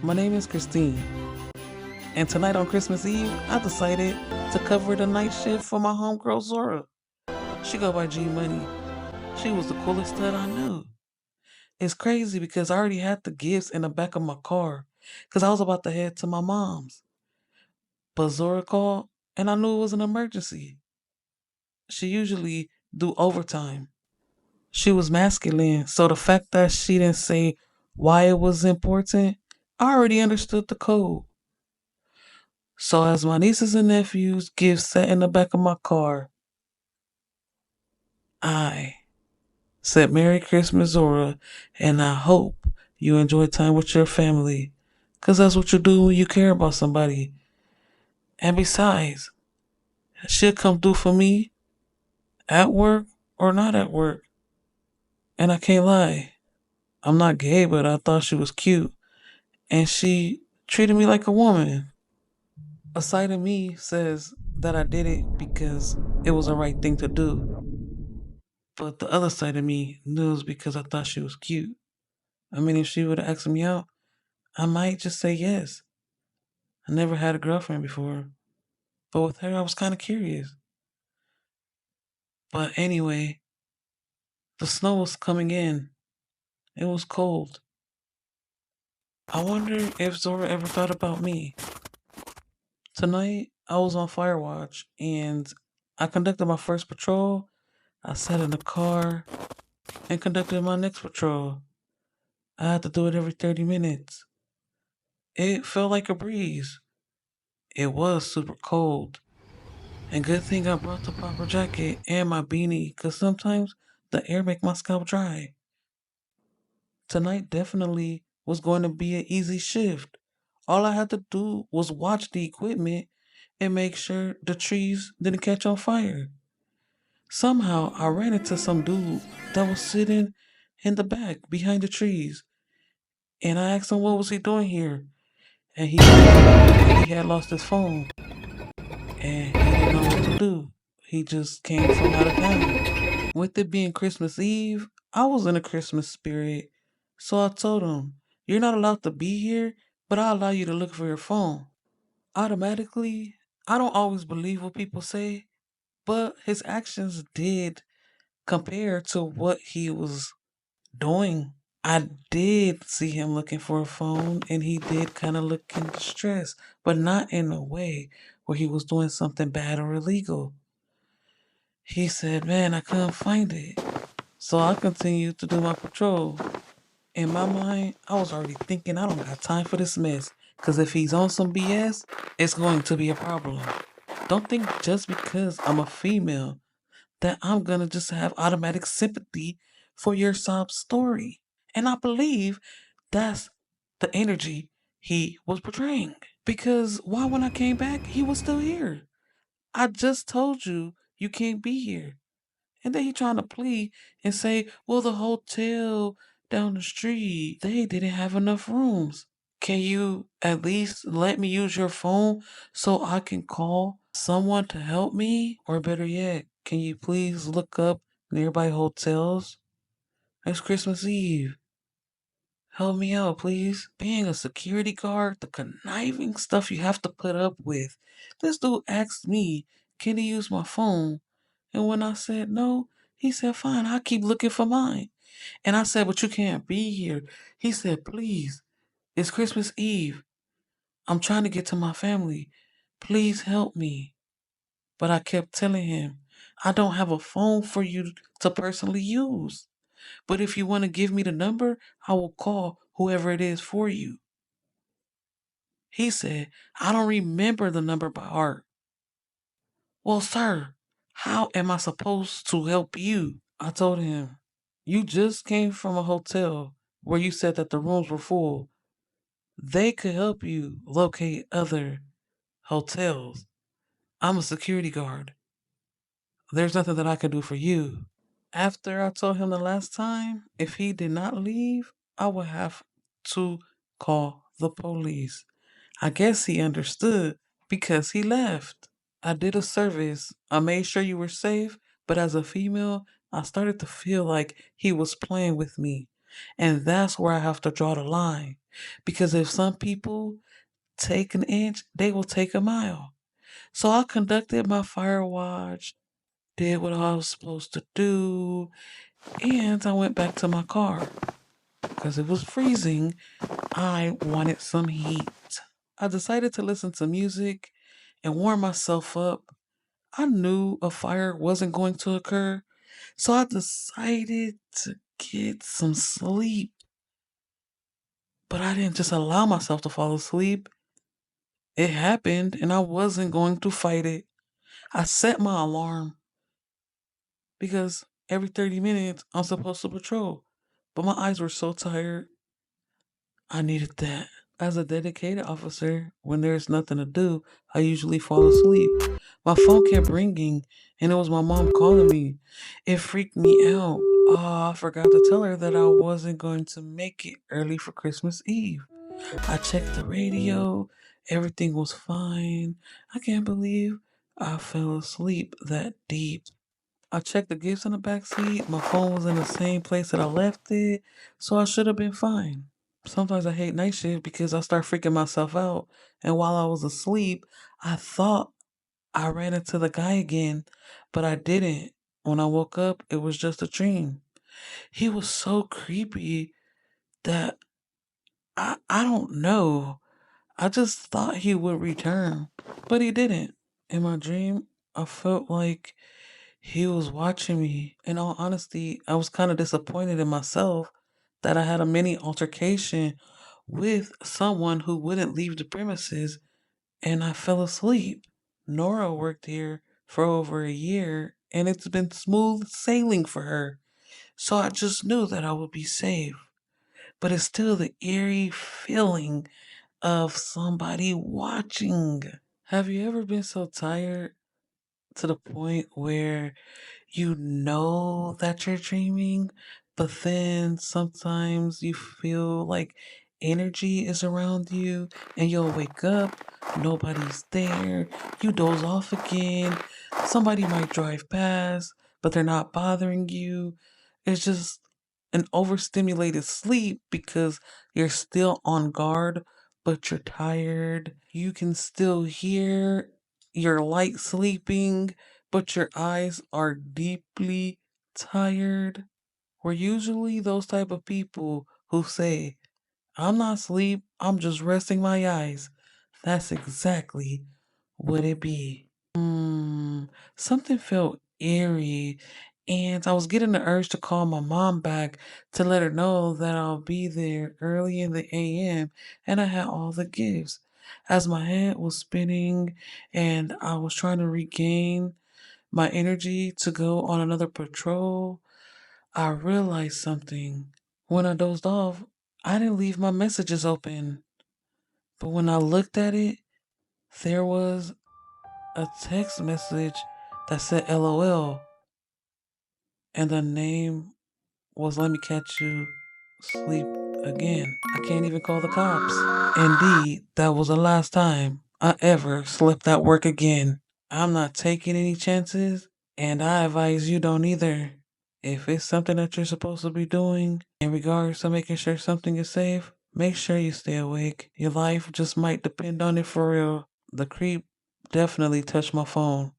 My name is Christine, and tonight on Christmas Eve, I decided to cover the night shift for my homegirl Zora. She go by G Money. She was the coolest stud I knew. It's crazy because I already had the gifts in the back of my car because I was about to head to my mom's. But Zora called and I knew it was an emergency. She usually do overtime. She was masculine, so the fact that she didn't say why it was important, I already understood the code. So as my nieces and nephews gifts sat in the back of my car, I said Merry Christmas, Zora, and I hope you enjoy time with your family. Cause that's what you do when you care about somebody. And besides, she'll come through for me at work or not at work. And I can't lie. I'm not gay, but I thought she was cute. And she treated me like a woman. A side of me says that I did it because it was the right thing to do. But the other side of me knew it was because I thought she was cute. I mean, if she would have asked me out, I might just say yes. I never had a girlfriend before, but with her, I was kind of curious. But anyway, the snow was coming in. It was cold. I wonder if Zora ever thought about me. Tonight, I was on fire watch and I conducted my first patrol. I sat in the car and conducted my next patrol. I had to do it every 30 minutes. It felt like a breeze. It was super cold. And good thing I brought the proper jacket and my beanie, cause sometimes the air make my scalp dry. Tonight definitely was going to be an easy shift. All I had to do was watch the equipment and make sure the trees didn't catch on fire. Somehow I ran into some dude that was sitting in the back behind the trees, and I asked him what was he doing here, and he told me that he had lost his phone and he didn't know what to do. He just came from out of town. With it being Christmas Eve, I was in a Christmas spirit. So I told him, "You're not allowed to be here, but I'll allow you to look for your phone." Automatically, I don't always believe what people say, but his actions did compare to what he was doing. I did see him looking for a phone and he did kind of look in distress, but not in a way where he was doing something bad or illegal. He said, "Man, I couldn't find it." So I continued to do my patrol. In my mind, I was already thinking I don't got time for this mess. Cause if he's on some BS, it's going to be a problem. Don't think just because I'm a female that I'm gonna just have automatic sympathy for your sob story. And I believe that's the energy he was portraying. Because why when I came back, he was still here. I just told you you can't be here. And then he trying to plead and say, well, the hotel down the street, they didn't have enough rooms. Can you at least let me use your phone so I can call someone to help me? Or better yet, can you please look up nearby hotels? It's Christmas Eve. Help me out, please. Being a security guard, the conniving stuff you have to put up with. This dude asked me, can he use my phone? And when I said no, he said, fine, I'll keep looking for mine. And I said, but you can't be here. He said, please, it's Christmas Eve. I'm trying to get to my family. Please help me. But I kept telling him, I don't have a phone for you to personally use. But if you want to give me the number, I will call whoever it is for you. He said, I don't remember the number by heart. Well, sir, how am I supposed to help you? I told him, you just came from a hotel where you said that the rooms were full. They could help you locate other hotels. I'm a security guard. There's nothing that I can do for you. After I told him the last time, if he did not leave, I would have to call the police. I guess he understood because he left. I did a service. I made sure you were safe, but as a female, I started to feel like he was playing with me. And that's where I have to draw the line. Because if some people take an inch, they will take a mile. So I conducted my fire watch, did what I was supposed to do, and I went back to my car. Because it was freezing, I wanted some heat. I decided to listen to music and warm myself up. I knew a fire wasn't going to occur, so I decided to get some sleep. But I didn't just allow myself to fall asleep. It happened and I wasn't going to fight it. I set my alarm because every 30 minutes I'm supposed to patrol. But my eyes were so tired, I needed that. As a dedicated officer, when there's nothing to do, I usually fall asleep. My phone kept ringing, and it was my mom calling me. It freaked me out. Oh, I forgot to tell her that I wasn't going to make it early for Christmas Eve. I checked the radio, everything was fine. I can't believe I fell asleep that deep. I checked the gifts in the back seat. My phone was in the same place that I left it, so I should have been fine. Sometimes I hate night shift because I start freaking myself out. And while I was asleep, I thought I ran into the guy again, but I didn't. When I woke up, it was just a dream. He was so creepy that I don't know. I just thought he would return, but he didn't. In my dream, I felt like he was watching me. In all honesty, I was kind of disappointed in myself that I had a mini altercation with someone who wouldn't leave the premises and I fell asleep. Nora worked here for over a year and it's been smooth sailing for her. So I just knew that I would be safe. But it's still the eerie feeling of somebody watching. Have you ever been so tired to the point where you know that you're dreaming, but then sometimes you feel like energy is around you and you'll wake up, nobody's there, you doze off again, somebody might drive past, but they're not bothering you. It's just an overstimulated sleep because you're still on guard, but you're tired. You can still hear your light sleeping, but your eyes are deeply tired. We're usually those type of people who say, I'm not asleep, I'm just resting my eyes. That's exactly what it be. Something felt eerie, and I was getting the urge to call my mom back to let her know that I'll be there early in the AM and I had all the gifts. As my head was spinning and I was trying to regain my energy to go on another patrol, I realized something. When I dozed off, I didn't leave my messages open. But when I looked at it, there was a text message that said LOL, and the name was Let Me Catch You Sleep Again. I can't even call the cops. Indeed, that was the last time I ever slept at work again. I'm not taking any chances, and I advise you don't either. If it's something that you're supposed to be doing in regards to making sure something is safe, make sure you stay awake. Your life just might depend on it for real. The creep definitely touched my phone.